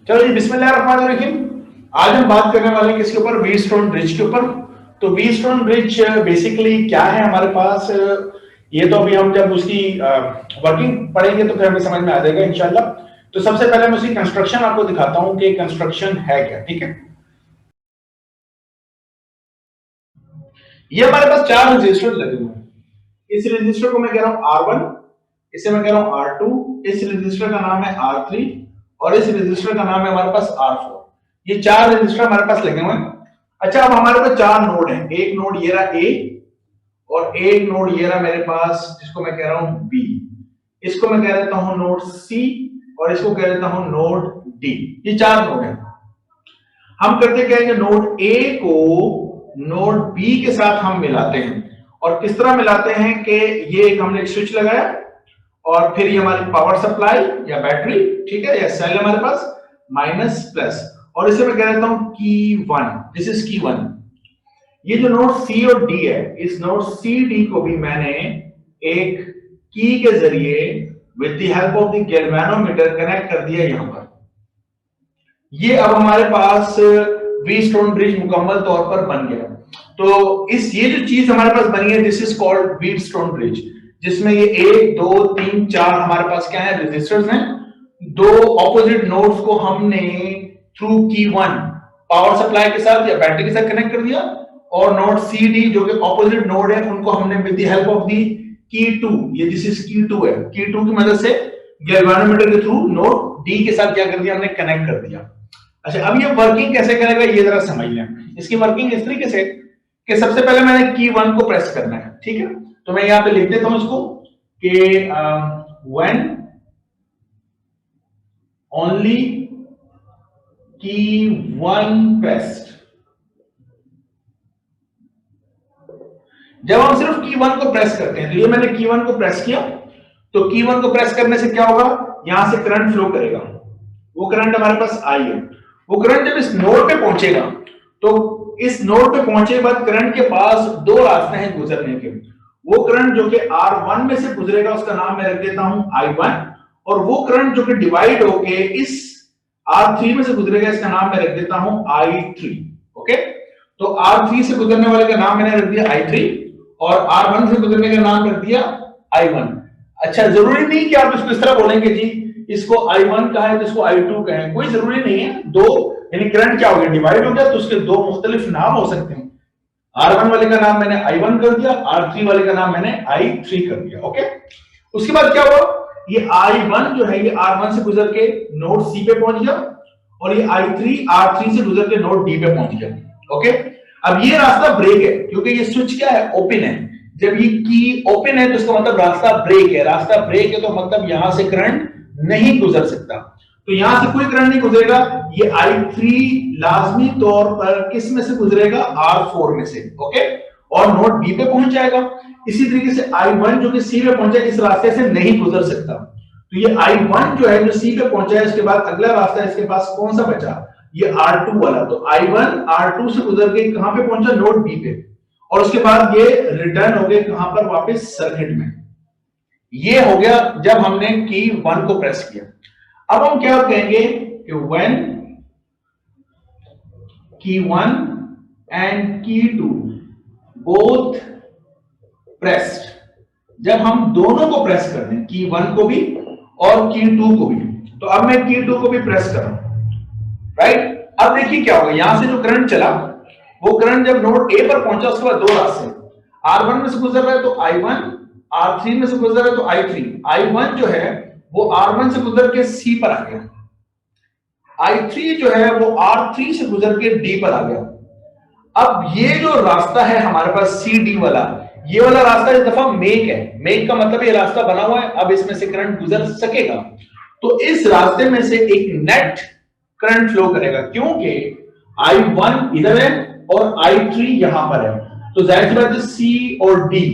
चलो जी, बिस्मिल्लाहिर्रहमानिर्रहीम। आज हम बात करने वाले हैं किसके ऊपर? व्हीटस्टोन ब्रिज के ऊपर। तो व्हीटस्टोन ब्रिज बेसिकली क्या है हमारे पास, ये तो अभी हम जब उसकी वर्किंग पढ़ेंगे तो फिर हमें समझ में आ जाएगा इंशाल्लाह। तो सबसे पहले मैं उसकी कंस्ट्रक्शन आपको दिखाता हूं कि कंस्ट्रक्शन है क्या। ठीक है, ये हमारे पास चार रजिस्टर लगे हुए हैं। इस रजिस्टर को मैं कह रहा हूं R1, इसे मैं कह रहा हूं R2, इस रजिस्टर का नाम है R3 और इस रजिस्टर का नाम है हमारे पास R4। ये चार रजिस्टर हमारे पास लगे हुए हैं। अच्छा, अब हमारे पास चार नोड हैं। एक नोड ये रहा A और एक नोड ये रहा मेरे पास जिसको मैं कह रहा हूं B। इसको मैं कह देता हूं नोड C और इसको कह देता हूं नोड D। ये चार नोड हैं। हम करते क्या है कि नोड A को नोड B के साथ हम मिलाते हैं। और किस तरह मिलाते हैं कि ये एक हमने स्विच लगाया और फिर ये हमारी पावर सप्लाई या बैटरी, ठीक है, या सेल हमारे पास माइनस प्लस, और इसे मैं कह देता हूं की वन। दिस इज की वन। ये जो नोड सी और डी है, इस नोड सी डी को भी मैंने एक की के जरिए with the help of the galvanometer connect कर दिया यहां पर। ये अब हमारे पास व्हीटस्टोन ब्रिज मुकम्मल तौर पर बन गया। तो ये जो चीज हमारे पास बनी है, this is called Wheatstone bridge, जिसमें ये एक दो तीन चार हमारे पास क्या है, रजिस्टर्स हैं। दो ऑपोजिट नोड्स को हमने थ्रू की वन पावर सप्लाई के साथ या बैटरी के साथ कनेक्ट कर दिया, और नोड सी डी जो कि ऑपोजिट नोड है उनको हमने with the help of the की टू, ये दिस इज की टू है, की टू की मदद से गैल्वेनोमीटर के थ्रू नोड डी के साथ क्या कर दिया, हमने कनेक्ट कर दिया। अच्छा, अब ये वर्किंग कैसे करेगा ये जरा समझ लें। इसकी वर्किंग इस तरीके से कि सबसे पहले मैंने की वन को प्रेस करना है। ठीक है, तो मैं यहां पे लिख देता हूं इसको कि व्हेन ओनली की वन प्रेस्ड। जब हम सिर्फ की वन को प्रेस करते हैं, तो ये मैंने की वन को प्रेस किया, तो की वन को प्रेस करने से क्या होगा, यहां से करंट फ्लो करेगा। वो करंट हमारे पास आई है। वो करंट जब इस नोड पे पहुंचेगा, तो इस नोड पे पहुंचे के बाद करंट के पास दो रास्ते हैं गुजरने के। वो करंट जो कि R1 में से गुजरेगा उसका नाम मैं रख देता हूं I1, और वो करंट जो कि डिवाइड होके इस R3 में से गुजरेगा इसका नाम मैं रख देता हूं I3। ओके, तो R3 से गुजरने वाले का नाम मैंने रख दिया I3 और R1 से गुजरने का नाम रख दिया I1। अच्छा, जरूरी नहीं कि आप इसको इस तरह बोलेंगे जी इसको I1 कहा है तो इसको I2 कहें, कोई जरूरी नहीं है। दो यानी करंट क्या हो गया, डिवाइड हो गया, तो उसके दो मुख्तलिफ नाम हो सकते हैं। R1 वाले का नाम मैंने I1 कर दिया, R3 वाले का नाम मैंने I3 कर दिया। ओके, उसके बाद क्या हुआ, ये I1 जो है ये R1 से गुजर के नोड C पे पहुंच गया, और ये I3 R3 से गुजर के नोड D पे पहुंच गया। ओके, अब ये रास्ता ब्रेक है क्योंकि ये स्विच क्या है, ओपन है। जब ये की ओपन है तो इसका मतलब रास्ता ब्रेक है। रास्ता ब्रेक है तो मतलब यहां से करंट नहीं गुजर सकता, तो यहां से कोई करंट नहीं गुजरेगा। ये I3 लाजमी तौर पर किस में से गुजरेगा, R4 में से। ओके, और नोड B पे पहुंच जाएगा। इसी तरीके से I1 जो कि C पे पहुंचा इस रास्ते से नहीं गुजर सकता, तो ये I1 जो है जो C पे पहुंचा है, इसके बाद अगला रास्ता इसके पास कौन सा बचा, ये R2 वाला। तो I1 R2 से गुजर के कहां पे पहुंचा, नोड B पे, और उसके बाद ये रिटर्न हो गए कहां पर, वापस सर्किट में। ये हो गया जब हमने की वन को प्रेस किया। अब हम क्या कहेंगे कि व्हेन की वन एंड की टू बोथ प्रेस्ड, जब हम दोनों को प्रेस कर दें, की वन को भी और की टू को भी, तो अब मैं की टू को भी प्रेस कर रहा हूं, राइट। अब देखिए क्या होगा, यहां से जो करंट चला, वो करंट जब नोड ए पर पहुंचा उसके बाद दो रास्ते, R1 में से गुजर रहा है तो I1, R3 में से गुजर रहा है तो I3। I1 जो है वो R1 से गुजर के C पर आ गया, I3 जो है वो R3 से गुजर के D पर आ गया। अब ये जो रास्ता है हमारे पास CD वाला, ये वाला रास्ता इस दफा मेक है। मेक का मतलब ये रास्ता बना हुआ है, अब इसमें से करंट गुजर सकेगा। तो इस रास्ते में से एक नेट करंट फ्लो करेगा, क्योंकि I1 इधर है और I3 यहां पर है, तो जाहिर सी बात है C और D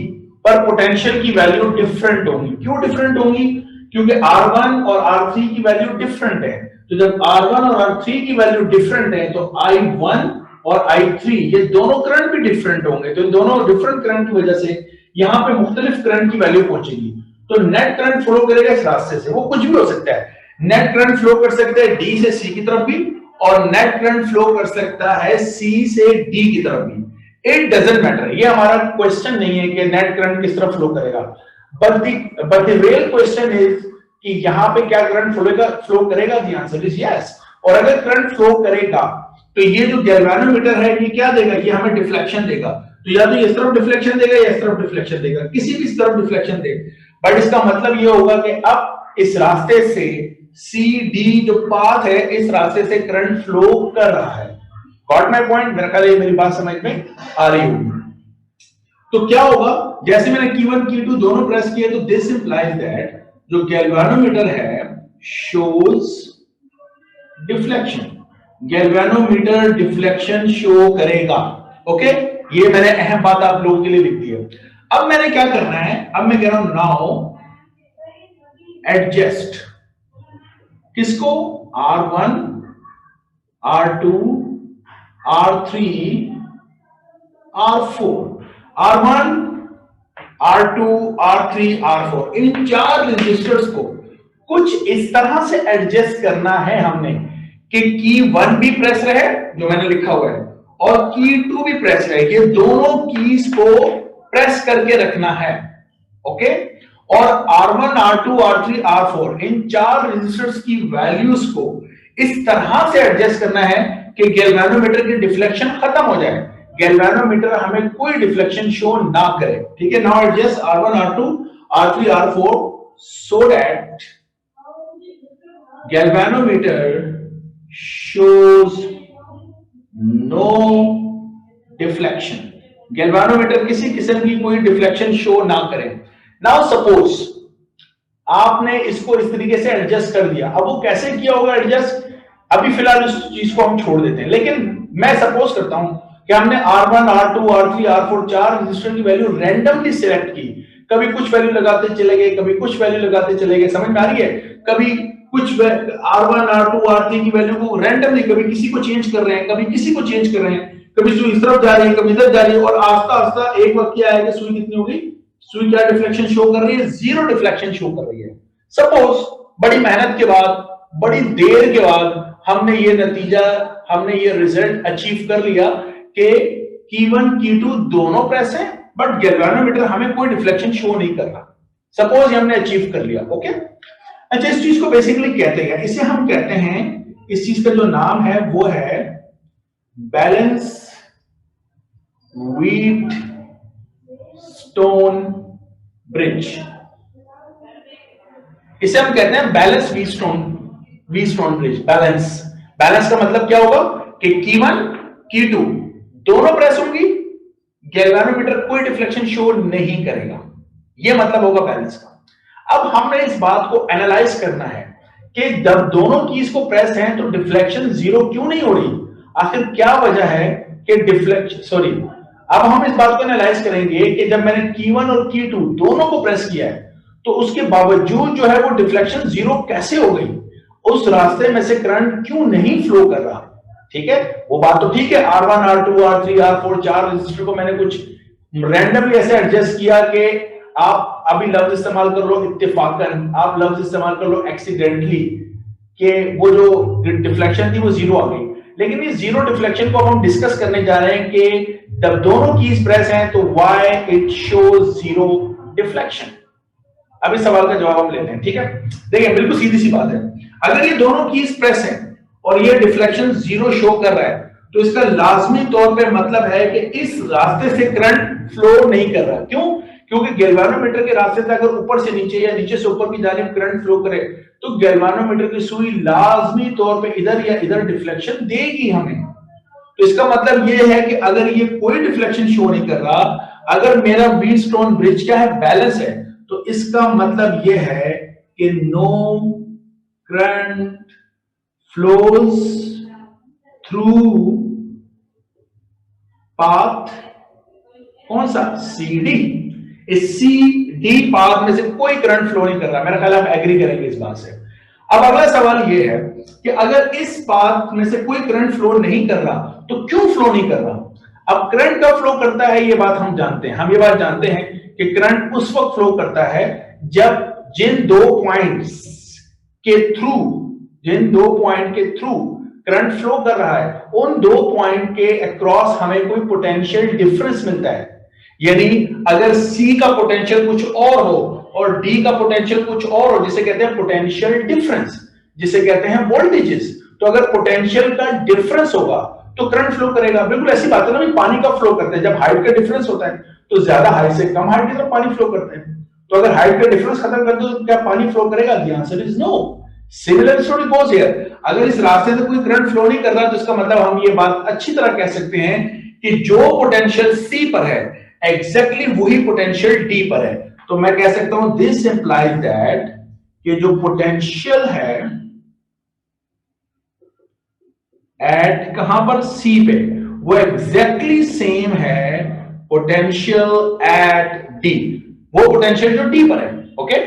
पर पोटेंशियल की वैल्यू डिफरेंट होंगी। क्यों डिफरेंट होंगी, क्योंकि R1 और R3 की वैल्यू डिफरेंट है। तो जब R1 और R3 की वैल्यू डिफरेंट है तो I1 और I3 ये दोनों करंट भी डिफरेंट होंगे, तो दोनों डिफरेंट करंट की वजह से यहां पे मुख्तलिफ करंट की वैल्यू पहुंचेगी। तो नेट करंट फ्लो करेगा इस रास्ते से, वो कुछ भी हो सकता है। नेट करंट फ्लो कर सकता है डी से सी की तरफ भी, और नेट करंट फ्लो कर सकता है सी से डी की तरफ भी। इट डजंट मैटर, ये हमारा क्वेश्चन नहीं है कि नेट करंट किस तरफ फ्लो करेगा, but the real question is कि यहां पे क्या करंट फ्लो करेगा। The answer is yes. और अगर करंट फ्लो करेगा तो ये जो गैल्वेनोमीटर है ये क्या देगा, ये हमें डिफ्लेक्शन देगा। तो या तो इस तरफ डिफ्लेक्शन देगा या इस तरफ डिफ्लेक्शन देगा, किसी भी तरफ डिफ्लेक्शन दे, बट इसका मतलब ये होगा कि अब इस रास्ते से सी डी जो पाथ है इस रास्ते से करंट फ्लो कर रहा है। Got my point? मेरा ख्याल है मेरी बात समझ में आ रही होगी। तो क्या होगा, जैसे मैंने Q1 Q2 दोनों प्रेस किए तो दिस इंप्लाइज दैट जो गैल्वेनोमीटर है shows deflection, galvanometer deflection show करेगा। ओके, ये मैंने अहम बात आप लोगों के लिए लिख दी है। अब मैंने क्या करना है, अब मैं कह रहा हूं नाउ एडजस्ट किसको, R1 R2 R3 R4, R1 R2 R3 R4 इन चार रजिस्टर्स को कुछ इस तरह से एडजस्ट करना है हमने कि की 1 भी प्रेस रहे जो मैंने लिखा हुआ है और की 2 भी प्रेस रहे, ये दोनों कीज को प्रेस करके रखना है। ओके, और R1 R2 R3 R4 इन चार रजिस्टर्स की वैल्यूज को इस तरह से एडजस्ट करना है कि गैल्वेनोमीटर की डिफ्लेक्शन खत्म हो जाए, गैल्वेनोमीटर हमें कोई डिफ्लेक्शन शो ना करे। ठीक है, now adjust R1 R2 R3 R4 so that galvanometer shows no deflection, galvanometer किसी किस्म की कोई डिफ्लेक्शन शो ना करे। नाउ सपोज आपने इसको इस तरीके से एडजस्ट कर दिया, अब वो कैसे किया होगा एडजस्ट, अभी फिलहाल इस चीज को हम छोड़ देते हैं, लेकिन मैं सपोज करता हूं कि हमने R1 R2 R3 R4 चार रजिस्टर की वैल्यू रैंडमली सिलेक्ट की, कभी कुछ वैल्यू लगाते चले गए, कभी कुछ वैल्यू लगाते चले गए, समझ में आ रही है, कभी कुछ R1 R2 R3 की वैल्यू को रैंडमली कभी किसी को चेंज कर रहे हैं, कभी किसी को चेंज कर रहे हैं, कभी सुई इस तरफ जा रही है, कभी इधर जा रही है, और आस्ता आस्ता एक वक्त क्या आएगा, सुई कितनी होगी, सुई क्या डिफ्लेक्शन शो कर रही है, 0 डिफ्लेक्शन शो कर रही है। सपोज बड़ी मेहनत के बाद, बड़ी देर के बाद हमने ये नतीजा, हमने ये रिजल्ट अचीव कर लिया कि Q1 Q2 दोनों प्रेस हैं बट गैल्वेनोमीटर हमें कोई डिफ्लेक्शन शो नहीं कर रहा। सपोज हमने अचीव कर लिया। ओके, अच्छा इस चीज को बेसिकली कहते हैं, इसे हम कहते हैं, इस चीज का जो नाम है वो है बैलेंस व्हीट स्टोन ब्रिज। इसे हम कहते हैं balance wheat stone bridge. Balance का मतलब क्या होगा कि Q1 Q2 दोनों प्रेस होंगी, गैल्वेनोमीटर कोई डिफ्लेक्शन शो नहीं करेगा, यह मतलब होगा बैलेंस का। अब हमने इस बात को एनालाइज करना है कि जब दोनों कीज को प्रेस हैं तो डिफ्लेक्शन 0 क्यों नहीं हो रही, आखिर क्या वजह है कि डिफ्लेक्शन, अब हम इस बात को एनालाइज करेंगे कि जब मैंने Q1 और Q2 दोनों को प्रेस किया है तो उसके बावजूद जो है वो डिफ्लेक्शन 0 कैसे हो गई, उस रास्ते में से करंट क्यों नहीं फ्लो कर रहा। ठीक है, वो बात तो ठीक है, R1 R2 R3 R4 चार रजिस्टर को मैंने कुछ रैंडमली ऐसे एडजस्ट किया कि आप अभी लफ्ज इस्तेमाल कर लो इत्तेफाकन, आप लफ्ज इस्तेमाल कर लो एक्सीडेंटली, कि वो जो डिफ्लेक्शन थी वो 0 आ गई। लेकिन इस 0 डिफ्लेक्शन को हम डिस्कस करने जा रहे हैं कि जब दोनों कीज प्रेस हैं तो व्हाई इट शोज 0 डिफ्लेक्शन। अब इस सवाल का जवाब हम लेते हैं। ठीक है, देखिए बिल्कुल सीधी सी बात है, अगर ये दोनों कीज प्रेस हैं और ये डिफ्लेक्शन 0 शो कर रहा है तो इसका लाजमी तौर पे मतलब है कि इस रास्ते से करंट फ्लो नहीं कर रहा। क्यों? क्योंकि गैल्वेनोमीटर के रास्ते से अगर ऊपर से नीचे या नीचे से ऊपर की जानिब करंट फ्लो करे तो गैल्वेनोमीटर की सुई लाजमी तौर पे इधर या इधर डिफ्लेक्शन देगी हमें। तो इसका मतलब ये है कि अगर ये कोई डिफ्लेक्शन शो नहीं कर रहा, अगर मेरा व्हीट स्टोन ब्रिज क्या है, बैलेंस है, तो इसका मतलब ये है कि no current flows through path कौन सा, CD। इस CD पाथ में से कोई करंट फ्लो नहीं कर रहा। मेरा ख्याल आप एग्री करेंगे इस बात से। अब अगला सवाल यह है कि अगर इस पाथ में से कोई करंट फ्लो नहीं कर रहा तो क्यों फ्लो नहीं कर रहा। अब करंट कब फ्लो करता है ये बात हम जानते हैं, हम ये बात जानते हैं कि करंट उस वक्त फ्लो करता है जब जिन दो पॉइंट्स के थ्रू, जिन 2 पॉइंट के थ्रू करंट फ्लो कर रहा है, उन 2 पॉइंट के अक्रॉस हमें कोई पोटेंशियल डिफरेंस मिलता है। यानी अगर सी का पोटेंशियल कुछ और हो और डी का पोटेंशियल कुछ और हो, जिसे कहते हैं पोटेंशियल डिफरेंस, जिसे कहते हैं वोल्टेजेस। तो अगर पोटेंशियल का डिफरेंस होगा तो करंट फ्लो करेगा। बिल्कुल ऐसी बात है ना, पानी का फ्लो करते हैं, जब हाइट का डिफरेंस होता है तो ज्यादा हाइट से कम हाइट की तरफ पानी फ्लो करते हैं। तो अगर हाइट का डिफरेंस खत्म कर दो तो क्या पानी फ्लो करेगा? The answer is no. Similar story goes here. अगर इस रास्ते से कोई करंट फ्लो नहीं कर रहा तो इसका मतलब हम ये बात अच्छी तरह कह सकते हैं कि जो पोटेंशियल सी पर है एग्जैक्टली वही पोटेंशियल डी पर है। तो मैं कह सकता हूं दिस इंप्लाइज दैट कि जो पोटेंशियल है एट कहां पर? सी पे, वो एग्जैक्टली सेम है पोटेंशियल एट डी, वो पोटेंशियल जो डी पर है। ओके,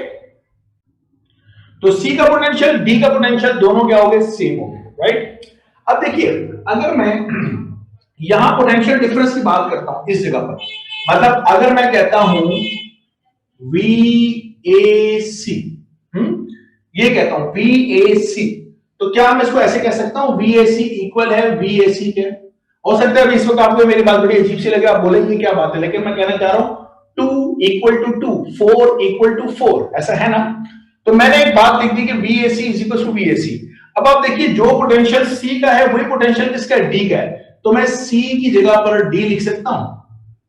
तो सी का पोटेंशियल डी का पोटेंशियल दोनों क्या हो गए? सेम हो गए, राइट। अब देखिए, अगर मैं यहां पोटेंशियल डिफरेंस की बात करता हूं इस जगह पर, मतलब अगर मैं कहता हूं VAC, ये कहता हूं VAC, तो क्या मैं इसको ऐसे कह सकता हूं VAC इक्वल है VAC के? हो सकता है अभी इस वक्त आपको मेरी बात बड़ी अजीब सी लगे, आप बोलेंगे क्या बात है, लेकिन मैं कहना चाह रहा हूं 2 इक्वल टू 2, 4 इक्वल टू 4, ऐसा है ना। तो मैंने एक बात लिख दी कि VAC is equal to VAC। अब आप देखिए, जो पोटेंशियल C का है वही पोटेंशियल किसका है? D का है। तो मैं C की जगह पर D लिख सकता हूं,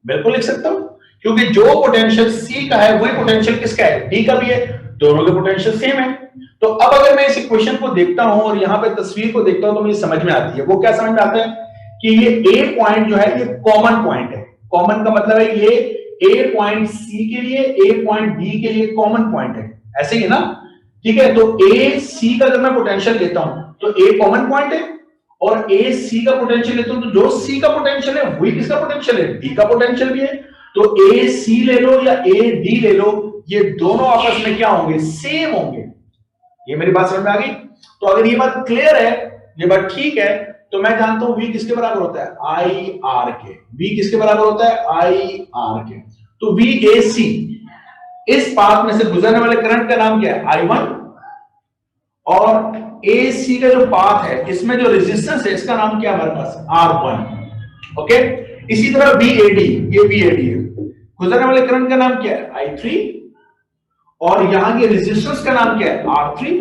बिल्कुल लिख सकता हूं, क्योंकि जो पोटेंशियल C का है वही पोटेंशियल किसका है? D का भी है, दोनों के पोटेंशियल सेम है। तो अब अगर मैं इस इक्वेशन को देखता हूं और यहां पे तस्वीर को देखता हूं तो मुझे समझ में आती है। वो क्या समझ में आता है कि ये A पॉइंट जो है ये कॉमन पॉइंट है। कॉमन का मतलब है ये A पॉइंट C के लिए, A पॉइंट D के लिए कॉमन पॉइंट है, ऐसे ही ना? ठीक है, तो A C का अगर मैं पोटेंशियल लेता हूं तो A कॉमन पॉइंट है, और A C का पोटेंशियल लेता हूं तो जो C का पोटेंशियल है वही किसका पोटेंशियल है? D का पोटेंशियल भी है। तो A C ले लो या A D ले लो, ये दोनों आपस में क्या होंगे? सेम होंगे। ये मेरी बात समझ में आ गई? तो अगर ये बात क्लियर है, ये बात ठीक है, तो मैं जानता हूं V किसके बराबर होता है? IR के। V किसके बराबर होता है? IR के। तो VAC, इस पाथ में से गुजरने वाले करंट का नाम क्या है? I1, और AC का जो पाथ है इसमें जो रेजिस्टेंस है इसका नाम क्या है हमारे पास? R1। ओके, इसी तरह VAD, ये VAD है, गुजरने वाले करंट का नाम क्या है? I3, और यहां के रेजिस्टेंस का नाम क्या है? R3।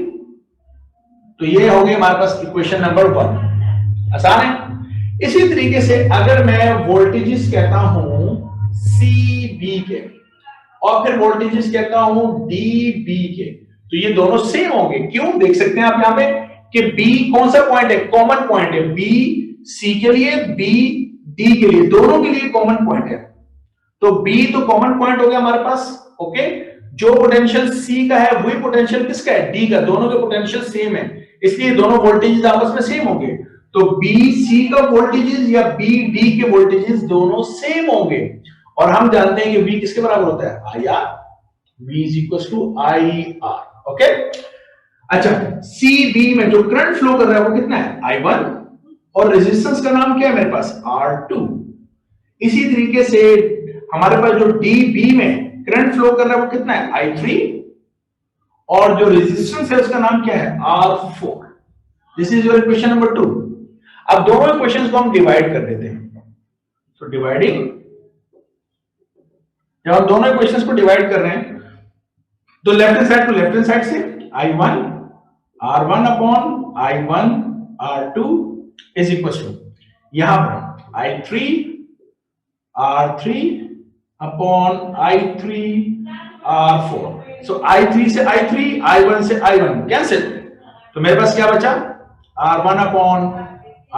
तो ये हो गई हमारे पास इक्वेशन नंबर 1। आसान है। इसी तरीके से अगर मैं वोल्टेजेस कहता हूं CB के और फिर वोल्टेजेस कहता हूं DB के, तो ये दोनों सेम होंगे। क्यों? देख सकते हैं आप यहां पे कि B कौन सा पॉइंट है? कॉमन पॉइंट है। B C के लिए, B D के लिए, दोनों के लिए कॉमन पॉइंट है। तो B तो कॉमन पॉइंट हो गया हमारे पास। ओके, जो पोटेंशियल C का है वही पोटेंशियल किसका है? D का। दोनों के पोटेंशियल सेम है, इसलिए दोनों वोल्टेजेस आपस में सेम होंगे। तो BC का वोल्टेजेस या BD के वोल्टेजेस दोनों सेम होंगे, और हम जानते हैं कि V किसके बराबर होता है? IR। V is equals to IR। Okay, अच्छा, CB में जो करंट फ्लो कर रहा है वो कितना है? I1, और रेजिस्टेंस का नाम क्या है मेरे पास? R2। इसी तरीके से हमारे पास जो DB में करंट फ्लो कर रहा है वो कितना है? I3, और जो रेजिस्टेंस है उसका नाम क्या है? R4। This is your equation number 2। अब दोनों इक्वेशंस को हम डिवाइड कर देते हैं। तो डिवाइडिंग, जब हम दोनों इक्वेशंस को डिवाइड कर रहे हैं तो लेफ्ट हैंड साइड को लेफ्ट हैंड साइड से I1 R1 upon I1 R2 is equal to, यहां पर I3 R3 upon I3 R4। सो I3 से I3, I1 से I1 कैंसिल, तो मेरे पास क्या बचा? R1 upon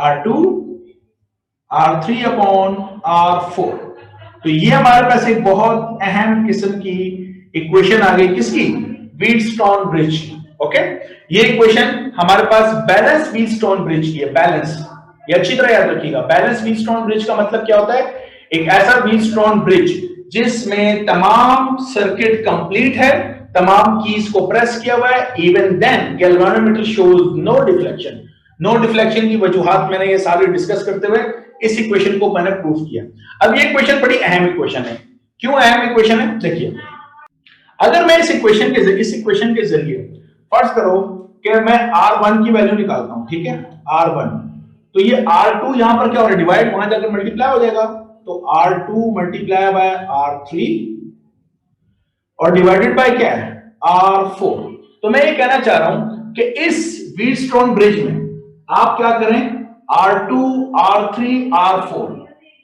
R2, R3 upon R4। तो ये हमारे पास एक बहुत अहम किस्म की इक्वेशन आ गई, किसकी? Wheatstone bridge. ओके, ये इक्वेशन हमारे पास बैलेंस व्हीटस्टोन ब्रिज की है। बैलेंस, ये अच्छी तरह याद रखिएगा। बैलेंस व्हीटस्टोन ब्रिज का मतलब क्या होता है? एक ऐसा व्हीटस्टोन ब्रिज जिसमें तमाम सर्किट कंप्लीट है, तमाम कीज को प्रेस किया हुआ है, even then galvanometer shows no deflection. No deflection की वजूहात मैंने ये सारे डिस्कस करते हुए इस इक्वेशन को मैंने प्रूफ किया। अब ये इक्वेशन बड़ी अहम इक्वेशन है। क्यों अहम इक्वेशन है? देखिए, अगर मैं इस इक्वेशन के जरिए फर्ज करो कि मैं R1 की वैल्यू निकालता हूं, ठीक है, R1, तो ये R2 यहां पर क्या हो रहा है, डिवाइड, वहां जाकर मल्टीप्लाई हो जाएगा, तो R2 मल्टीप्लाई बाय R3 और डिवाइडेड बाय क्या है, R4। तो मैं ये कहना चाह रहा हूं कि इस व्हीटस्टोन ब्रिज में आप क्या करें, R2 R3 R4,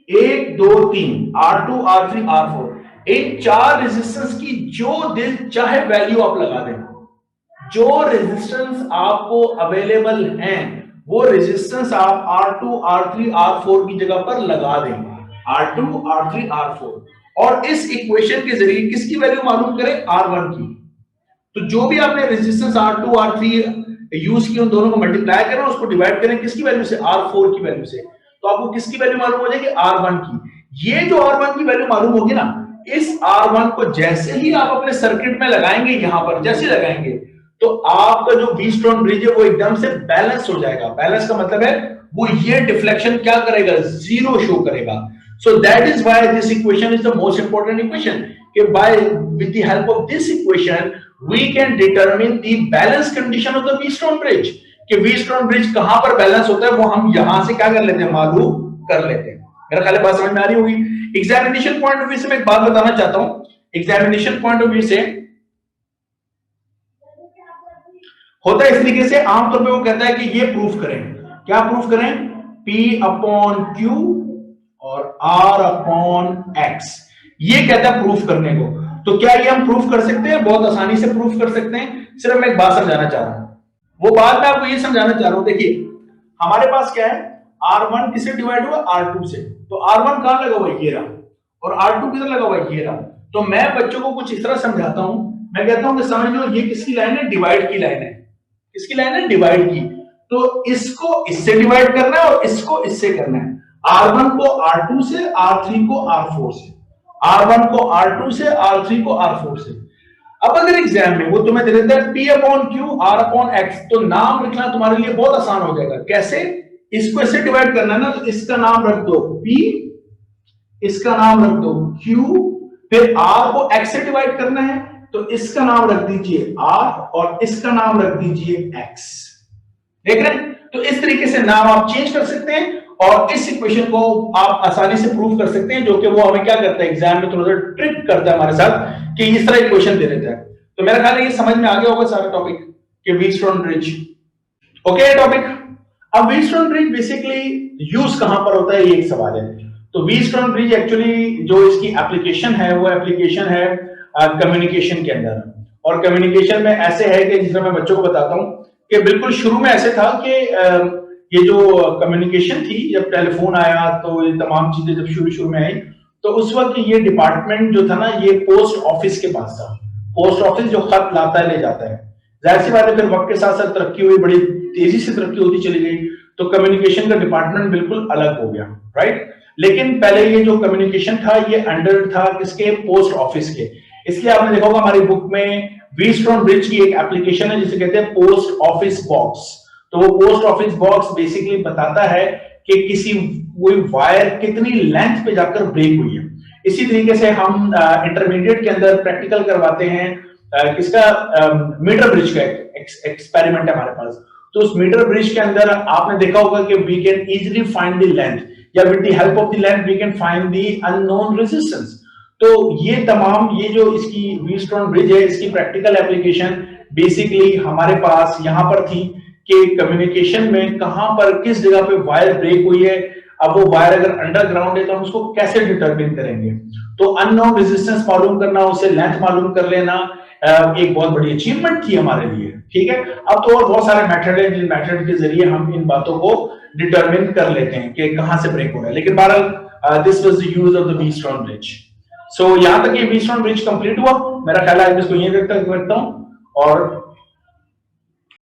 1 2 3, R2 R3 R4, इन चार रेजिस्टेंस की जो दिल चाहे वैल्यू आप लगा दें, जो रेजिस्टेंस आपको अवेलेबल हैं वो रेजिस्टेंस आप R2 R3 R4 की जगह पर लगा दें, R2 R3 R4, और इस इक्वेशन के जरिए किसकी वैल्यू मालूम करें, R1 की। तो जो भी आपने रेजिस्टेंस R2 R3 यूज की, उन दोनों को मल्टीप्लाई करें, उसको डिवाइड करें किसकी वैल्यू से, R4 की वैल्यू से, तो आपको किसकी वैल्यू मालूम हो जाएगी, R1 की। ये जो R1 की वैल्यू मालूम होगी ना, इस R1 को जैसे ही आप अपने सर्किट में लगाएंगे, यहां पर जैसे लगाएंगे, तो आपका जो व्हीटस्टोन ब्रिज है वो एकदम से बैलेंस हो जाएगा। बैलेंस का मतलब है वो ये डिफ्लेक्शन क्या करेगा, जीरो शो करेगा। So that is why this equation is the most important equation, कि by with the help of this equation we can determine the balance condition of the Wheatstone bridge, कि Wheatstone bridge कहां पर balance होता है वो हम यहां से क्या कर लेते हैं, मालूम कर लेते हैं। मेरा ख्याल है बात समझ में आ रही होगी। एग्जामिनेशन पॉइंट ऑफ व्यू से मैं एक बात बताना चाहता हूं, एग्जामिनेशन पॉइंट ऑफ व्यू से होता है इस तरीके से, आमतौर पे वो कहता है कि ये प्रूफ करें, क्या प्रूफ करें, P अपॉन Q और R अपॉन X, ये कहता है प्रूफ करने को। तो क्या ये हम प्रूफ कर सकते हैं, बहुत आसानी से प्रूफ कर सकते हैं। सिर्फ मैं एक बात समझाना चाह रहा हूं, वो बात मैं आपको ये समझाना चाह रहा हूं। देखिए हमारे पास क्या है, R1 किससे डिवाइड हुआ, R2 से, तो R1 कहां लगा हुआ, ये रहा, और R2 किधर लगा हुआ, ये रहा। तो मैं बच्चों को कुछ इस तरह समझाता हूं, मैं कहता हूं कि समझ लो ये किसकी लाइन है, डिवाइड की लाइन है, किसकी लाइन है, डिवाइड की। तो इसको इससे डिवाइड करना है और इसको इससे करना है, R1 को R2 से, R3 को R4 से, R1 को R2 से, R3 को R4 से। अब अगर एग्जाम में वो तुम्हें दे देता है P upon Q R upon X, तो नाम लिखना तुम्हारे लिए बहुत आसान हो जाएगा। कैसे, इसको इससे डिवाइड करना है ना, तो इसका नाम रख दो P, इसका नाम रख दो Q, फिर R को X से डिवाइड करना है तो इसका नाम रख दीजिए R और इसका नाम रख दीजिए X। देख रहे हैं, तो इस तरीके से नाम आप चेंज कर सकते हैं और इस इक्वेशन को आप आसानी से प्रूव कर सकते हैं, जो कि वो हमें क्या करता है, एग्जाम में थोड़ा सा ट्रिक करता है हमारे साथ कि इस तरह इक्वेशन दे देता है। तो मेरा ख्याल है ये समझ में आ गया होगा सारा टॉपिक कि व्हीटस्टोन ब्रिज। Okay topic. अब व्हीटस्टोन ब्रिज बेसिकली यूज कहां पर होता है, ये एक सवाल है। तो व्हीटस्टोन ब्रिज एक्चुअली जो इसकी एप्लीकेशन है वो एप्लीकेशन है कम्युनिकेशन के अंदर, और कम्युनिकेशन में ऐसे है कि जिस तरह मैं बच्चों को बताता हूं कि बिल्कुल शुरू में ऐसे था कि ये जो कम्युनिकेशन थी, जब टेलीफोन आया तो ये तमाम चीजें जब शुरू में आई, तो उस वक्त ये डिपार्टमेंट जो था ना, ये पोस्ट ऑफिस के पास था। पोस्ट ऑफिस जो खत लाता है ले जाता है, जाहिर सी बात है फिर वक्त के साथ साथ तरक्की हुई, बड़ी तेजी से तरक्की होती चली गई, तो कम्युनिकेशन का डिपार्टमेंट बिल्कुल अलग हो गया, राइट। लेकिन पहले ये जो कम्युनिकेशन था ये अंडर था किसके, पोस्ट ऑफिस के। इसलिए आपने देखा होगा हमारी बुक में व्हीटस्टोन ब्रिज की एक एप्लीकेशन है जिसे कहते हैं पोस्ट ऑफिस बॉक्स। तो वो पोस्ट ऑफिस बॉक्स बेसिकली बताता है कि किसी कोई वायर कितनी लेंथ पे जाकर ब्रेक हुई है। इसी तरीके से हम इंटरमीडिएट के अंदर प्रैक्टिकल करवाते हैं किसका, मीटर ब्रिज का एक्सपेरिमेंट है हमारे पास। तो उस मीटर ब्रिज के अंदर आपने देखा होगा कि we can easily find the length, या with the help of the length we can find the unknown resistance. तो ये तमाम ये जो इसकी व्हीटस्टोन ब्रिज है, इसकी प्रैक्टिकल एप्लीकेशन बेसिकली हमारे पास यहां पर थी कि कम्युनिकेशन में कहां पर किस जगह पे वायर ब्रेक हुई है। अब वो वायर अगर अंडरग्राउंड है तो हम उसको कैसे डिटरमिन करेंगे, तो अननोन रेजिस्टेंस मालूम करना, उसे लेंथ मालूम कर लेना एक बहुत बड़ी अचीवमेंट थी हमारे लिए, ठीक है। अब तो और बहुत सारे मेथड है जिन मेथड के जरिए हम इन बातों को डिटरमिन कर लेते हैं कि कहां से ब्रेक हो रहा है। लेकिन बहरहाल this was the use of the Wheatstone bridge. So यहां तक ये व्हीटस्टोन ब्रिज कंप्लीट हुआ, मेरा ख्याल है इसको यहीं तक रखता हूं और